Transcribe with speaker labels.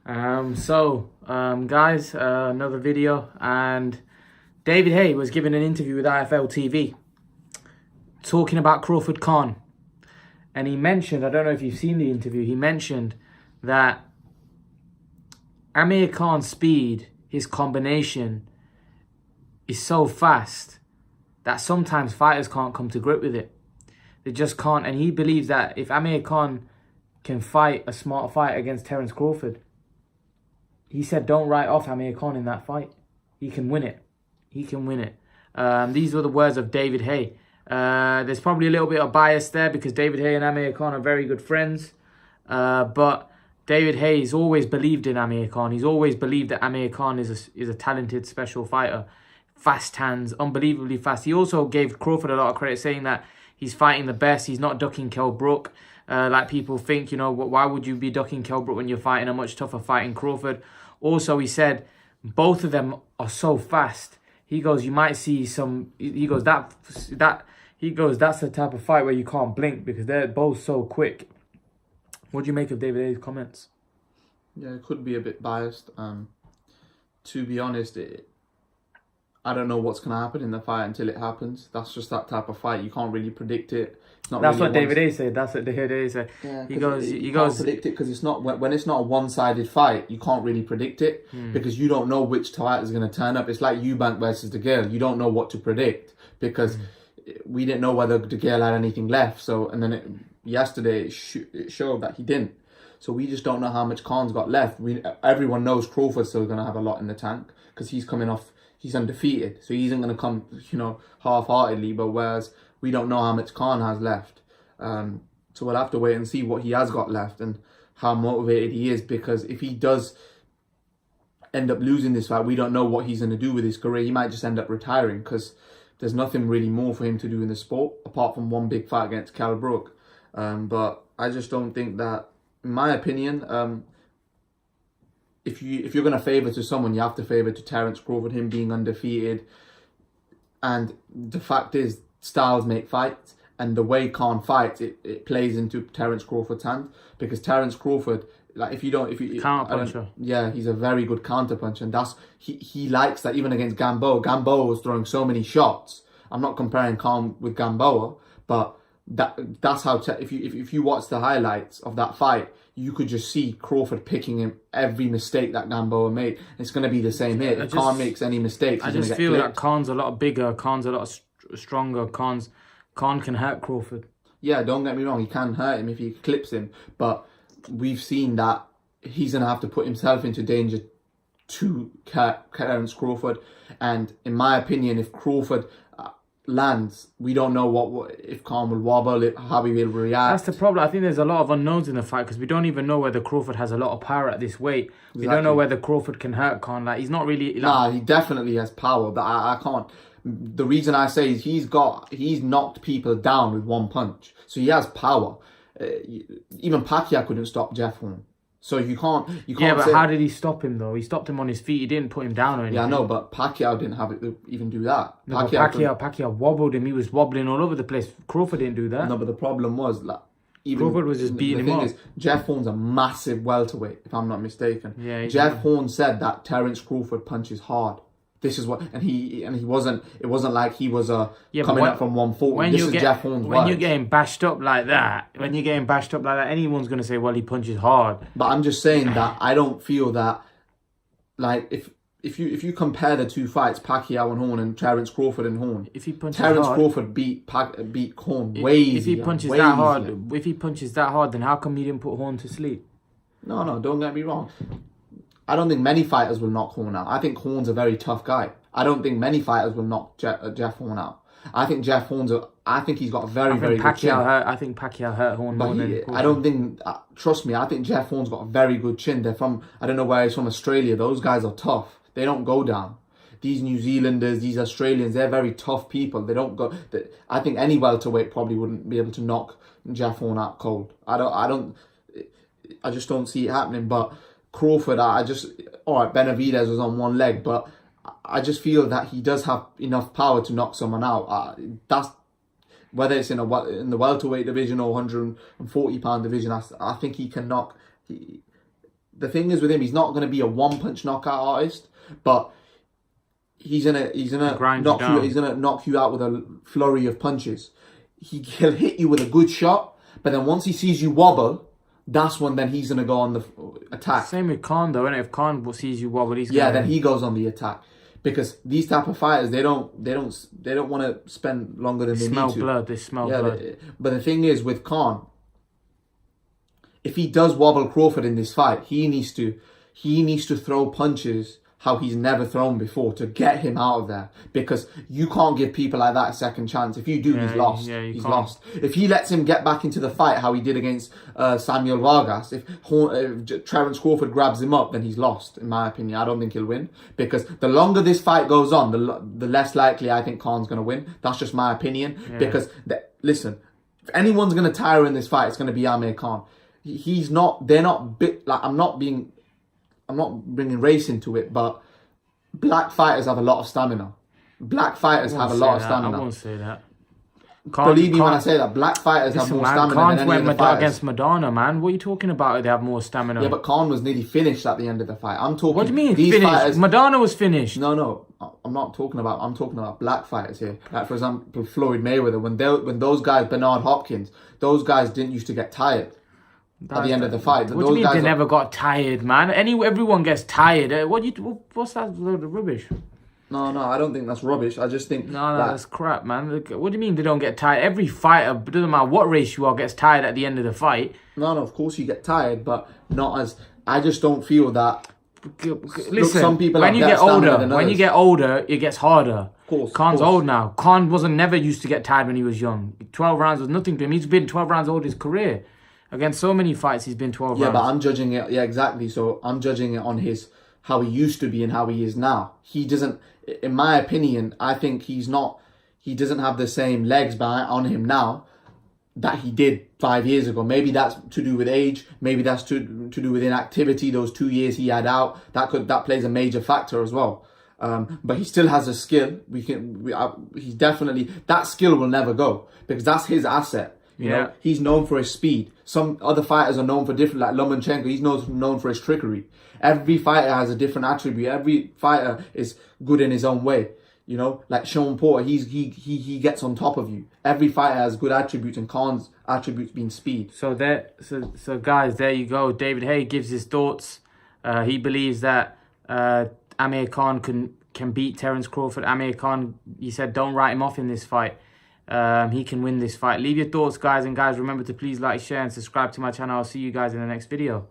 Speaker 1: Guys, another video, and David Haye was given an interview with IFL TV talking about Crawford Khan, and he mentioned, I don't know if you've seen the interview, he mentioned that Amir Khan's speed, his combination, is so fast that sometimes fighters can't come to grip with it. They just can't, and he believes that if Amir Khan can fight a smart fight against Terence Crawford, he said, don't write off Amir Khan in that fight. He can win it. He can win it. These were the words of David Haye. There's probably a little bit of bias there because David Haye and Amir Khan are very good friends. But David Haye has always believed in Amir Khan. He's always believed that Amir Khan is a talented special fighter. Fast hands, unbelievably fast. He also gave Crawford a lot of credit, saying that he's fighting the best. He's not ducking Kell Brook. Like people think, why would you be ducking Kell Brook when you're fighting a much tougher fight in Crawford? Also, he said both of them are so fast. He goes, you might see some. He goes, that's the type of fight where you can't blink because they're both so quick. What do you make of David Haye's comments?
Speaker 2: Yeah, it could be a bit biased. To be honest, I don't know what's going to happen in the fight until it happens. That's just that type of fight. You can't really predict it. It's not.
Speaker 1: That's
Speaker 2: really
Speaker 1: what David Haye said. That's what David Haye said.
Speaker 2: Yeah,
Speaker 1: he
Speaker 2: can't
Speaker 1: goes
Speaker 2: predict it because it's not when it's not a one-sided fight. You can't really predict it because you don't know which fight is going to turn up. It's like Eubank versus De Gale. You don't know what to predict because we didn't know whether De Gale had anything left. So and then yesterday it showed that he didn't. So we just don't know how much Khan's got left. Everyone knows Crawford's still going to have a lot in the tank because he's coming off. He's undefeated, so he isn't going to come, half-heartedly. But whereas we don't know how much Khan has left, so we'll have to wait and see what he has got left and how motivated he is. Because if he does end up losing this fight, we don't know what he's going to do with his career. He might just end up retiring because there's nothing really more for him to do in the sport apart from one big fight against Kell Brook. But I just don't think that, in my opinion. If you're going to favour to someone, you have to favour to Terence Crawford, him being undefeated. And the fact is, styles make fights. And the way Khan fights, it plays into Terence Crawford's hand. Because Terence Crawford,
Speaker 1: counter-puncher.
Speaker 2: Yeah, he's a very good counter-puncher. And he likes that even against Gamboa. Gamboa was throwing so many shots. I'm not comparing Khan with Gamboa, but that's how, if you watch the highlights of that fight, you could just see Crawford picking him every mistake that Gamboa made. It's going to be the same here. If Khan makes any mistakes,
Speaker 1: I just feel that Khan's a lot bigger, Khan's a lot stronger. Khan can hurt Crawford.
Speaker 2: Yeah, don't get me wrong, he can hurt him if he clips him, but we've seen that he's going to have to put himself into danger to Terence Crawford. And in my opinion, if Crawford lands, we don't know what if Khan will wobble, how he will react.
Speaker 1: That's the problem. I think there's a lot of unknowns in the fight because we don't even know whether Crawford has a lot of power at this weight. We don't know whether Crawford can hurt Khan. Like, he's not really.
Speaker 2: Nah, he definitely has power, but I can't. The reason I say is he's knocked people down with one punch, so he has power. Even Pacquiao couldn't stop Jeff Horn. So you can't.
Speaker 1: Yeah, but how did he stop him though? He stopped him on his feet. He didn't put him down or anything.
Speaker 2: Yeah, I know, but Pacquiao didn't have it to even do that.
Speaker 1: No, Pacquiao wobbled him. He was wobbling all over the place. Crawford didn't do that.
Speaker 2: No, but the problem was
Speaker 1: Crawford was just beating him up.
Speaker 2: Is, Jeff Horn's a massive welterweight, if I'm not mistaken.
Speaker 1: Yeah.
Speaker 2: Jeff Horn said that Terence Crawford punches hard. This is what, and he wasn't. It wasn't like he was coming up from 140. This is Jeff Horn's
Speaker 1: When you're getting bashed up like that, anyone's gonna say, well, he punches hard.
Speaker 2: But I'm just saying that I don't feel that, like, if you compare the two fights, Pacquiao and Horn and Terence Crawford and Horn,
Speaker 1: if he punches
Speaker 2: Terence
Speaker 1: hard,
Speaker 2: Crawford beat Horn way easier.
Speaker 1: If he punches that hard, then how come you didn't put Horn to sleep?
Speaker 2: No, don't get me wrong. I don't think many fighters will knock Horn out. I think Horn's a very tough guy. I don't think many fighters will knock Jeff Horn out. I think Jeff Horn's I think he's got a very good chin.
Speaker 1: I think Pacquiao hurt Horn more than
Speaker 2: I don't think, trust me, I think Jeff Horn's got a very good chin. They're from, I don't know where he's from, Australia. Those guys are tough. They don't go down. These New Zealanders, these Australians, they're very tough people. They don't go, I think any welterweight probably wouldn't be able to knock Jeff Horn out cold. I just don't see it happening. But Crawford, alright, Benavidez was on one leg, but I just feel that he does have enough power to knock someone out. That's whether it's in the welterweight division or 140-pound division. I think he can knock. the thing is with him, he's not going to be a one-punch knockout artist, but he's gonna knock you out with a flurry of punches. He'll hit you with a good shot, but then once he sees you wobble, that's when then he's gonna go on the attack.
Speaker 1: Same with Khan though, and if Khan sees you wobble,
Speaker 2: then he goes on the attack. Because these type of fighters, they don't want to spend longer than they need to.
Speaker 1: They smell blood.
Speaker 2: But the thing is with Khan, if he does wobble Crawford in this fight, he needs to throw punches how he's never thrown before to get him out of there. Because you can't give people like that a second chance. If you do, he's lost. He's lost. If he lets him get back into the fight how he did against Samuel Vargas, if Terence Crawford grabs him up, then he's lost, in my opinion. I don't think he'll win. Because the longer this fight goes on, the less likely I think Khan's going to win. That's just my opinion. Yeah. Because, listen, if anyone's going to tire in this fight, it's going to be Amir Khan. They're not bit, like, I'm not bringing race into it, but black fighters have a lot of stamina. Black fighters have a lot of stamina.
Speaker 1: I won't say that.
Speaker 2: Believe me when I say that. Black fighters have more stamina than any other fighters.
Speaker 1: Against Madonna, man. What are you talking about? They have more stamina.
Speaker 2: Yeah, but Khan was nearly finished at the end of the fight. I'm talking.
Speaker 1: What do you mean finished? Madonna was finished.
Speaker 2: No. I'm talking about black fighters here. Like, for example, Floyd Mayweather. When those guys, Bernard Hopkins, those guys didn't used to get tired. At the end of the fight.
Speaker 1: What do you mean they never got tired, man? Everyone gets tired. What's that load of rubbish?
Speaker 2: No, I don't think that's rubbish. I just think...
Speaker 1: No, that's crap, man. What do you mean they don't get tired? Every fighter, doesn't matter what race you are, gets tired at the end of the fight.
Speaker 2: No, of course you get tired, but not as... I just don't feel that...
Speaker 1: Listen, some people when you get older, it gets harder.
Speaker 2: Of course.
Speaker 1: Khan's old now. Khan never used to get tired when he was young. 12 rounds was nothing to him. He's been 12 rounds old his career. Against so many fights, he's been 12 rounds.
Speaker 2: Yeah, but I'm judging it... Yeah, exactly. So I'm judging it on how he used to be and how he is now. He doesn't... In my opinion, I think he doesn't have the same legs on him now that he did 5 years ago. Maybe that's to do with age. Maybe that's to do with inactivity. Those 2 years he had out, that plays a major factor as well. But he still has a skill. He's definitely, that skill will never go because that's his asset. You know, he's known for his speed. Some other fighters are known for different, like Lomachenko. He's known for his trickery. Every fighter has a different attribute. Every fighter is good in his own way. You know, like Sean Porter, he gets on top of you. Every fighter has good attributes, and Khan's attributes being speed.
Speaker 1: So guys, there you go. David Haye gives his thoughts. He believes that Amir Khan can beat Terence Crawford. Amir Khan, he said, don't write him off in this fight. He can win this fight. Leave your thoughts, guys, and guys, remember to please like, share, and subscribe to my channel. I'll see you guys in the next video.